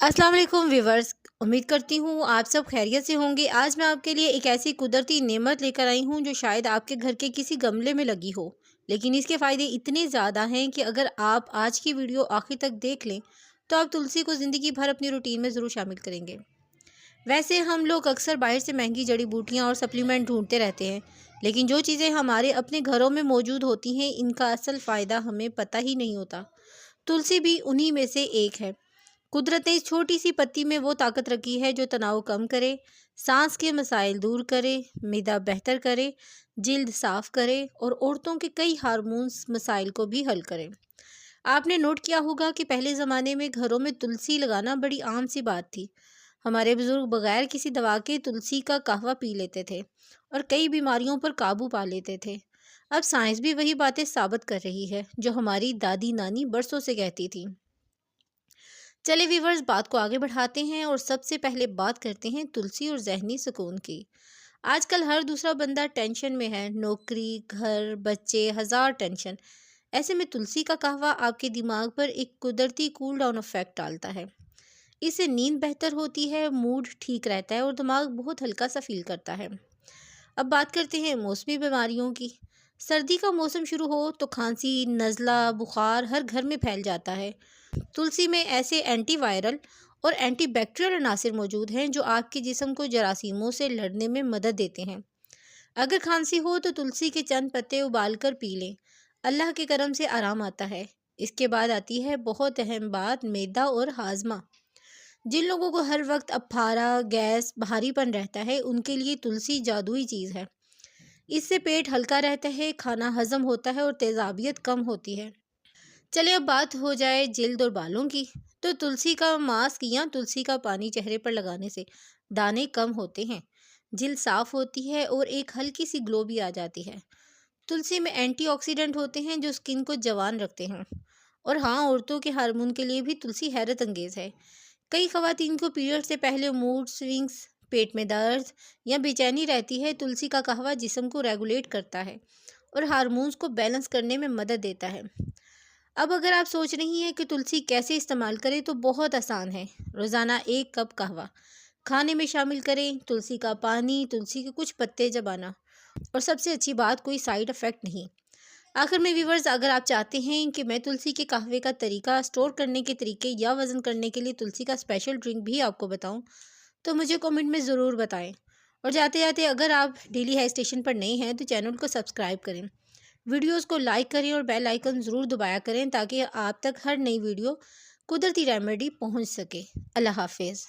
अस्सलाम वालेकुम व्यूवर्स। उम्मीद करती हूँ आप सब खैरियत से होंगे। आज मैं आपके लिए एक ऐसी कुदरती नेमत लेकर आई हूँ जो शायद आपके घर के किसी गमले में लगी हो, लेकिन इसके फ़ायदे इतने ज़्यादा हैं कि अगर आप आज की वीडियो आखिर तक देख लें तो आप तुलसी को ज़िंदगी भर अपनी रूटीन में ज़रूर शामिल करेंगे। वैसे हम लोग अक्सर बाहर से महंगी जड़ी बूटियाँ और सप्लीमेंट ढूंढते रहते हैं, लेकिन जो चीज़ें हमारे अपने घरों में मौजूद होती हैं इनका असल फ़ायदा हमें पता ही नहीं होता। तुलसी भी उन्हीं में से एक है। कुदरत ने इस छोटी सी पत्ती में वो ताकत रखी है जो तनाव कम करे, सांस के मसाइल दूर करे, मैदा बेहतर करे, जिल्द साफ करे और औरतों के कई हार्मोन्स मसाइल को भी हल करे। आपने नोट किया होगा कि पहले ज़माने में घरों में तुलसी लगाना बड़ी आम सी बात थी। हमारे बुजुर्ग बगैर किसी दवा के तुलसी का कहवा पी लेते थे और कई बीमारियों पर काबू पा लेते थे। अब साइंस भी वही बातें साबित कर रही है जो हमारी दादी नानी बरसों से कहती थी। चले व्यूवर्स, बात को आगे बढ़ाते हैं और सबसे पहले बात करते हैं तुलसी और जहनी सुकून की। आजकल हर दूसरा बंदा टेंशन में है, नौकरी, घर, बच्चे, हज़ार टेंशन। ऐसे में तुलसी का कहवा आपके दिमाग पर एक कुदरती कूल डाउन इफेक्ट डालता है। इससे नींद बेहतर होती है, मूड ठीक रहता है और दिमाग बहुत हल्का सा फील करता है। अब बात करते हैं मौसमी बीमारियों की। सर्दी का मौसम शुरू हो तो खांसी, नज़ला, बुखार हर घर में फैल जाता है। तुलसी में ऐसे एंटी वायरल और एंटी बैक्टीरियल अनासिर मौजूद हैं जो आपके जिस्म को जरासीमों से लड़ने में मदद देते हैं। अगर खांसी हो तो तुलसी के चंद पत्ते उबाल कर पी लें, अल्लाह के करम से आराम आता है। इसके बाद आती है बहुत अहम बात, मैदा और हाजमा। जिन लोगों को हर वक्त अफारा, गैस, भारीपन रहता है उनके लिए तुलसी जादुई चीज़ है। इससे पेट हल्का रहता है, खाना हजम होता है और तेजाबियत कम होती है। चलिए अब बात हो जाए जिल्द और बालों की। तो तुलसी का मास्क या तुलसी का पानी चेहरे पर लगाने से दाने कम होते हैं, जिल्द साफ होती है और एक हल्की सी ग्लो भी आ जाती है। तुलसी में एंटीऑक्सीडेंट होते हैं जो स्किन को जवान रखते हैं। और हाँ, औरतों के हार्मोन के लिए भी तुलसी हैरत अंगेज है। कई खवातीन को पीरियड से पहले मूड स्विंग्स, पेट में दर्द या बेचैनी रहती है। तुलसी का कहवा जिस्म को रेगुलेट करता है और हार्मोन्स को बैलेंस करने में मदद देता है। अब अगर आप सोच रही हैं कि तुलसी कैसे इस्तेमाल करें तो बहुत आसान है। रोज़ाना 1 कप कहवा खाने में शामिल करें, तुलसी का पानी, तुलसी के कुछ पत्ते चबाना, और सबसे अच्छी बात, कोई साइड इफ़ेक्ट नहीं। आखिर में व्यूवर्स, अगर आप चाहते हैं कि मैं तुलसी के कहवे का तरीका, स्टोर करने के तरीके या वज़न करने के लिए तुलसी का स्पेशल ड्रिंक भी आपको बताऊं, तो मुझे कमेंट में ज़रूर बताएं। और जाते जाते अगर आप डेली हेयर स्टेशन पर नए हैं तो चैनल को सब्सक्राइब करें, वीडियोस को लाइक करें और बेल आइकन ज़रूर दबाया करें ताकि आप तक हर नई वीडियो कुदरती रेमेडी पहुंच सके। अल्लाह हाफिज़।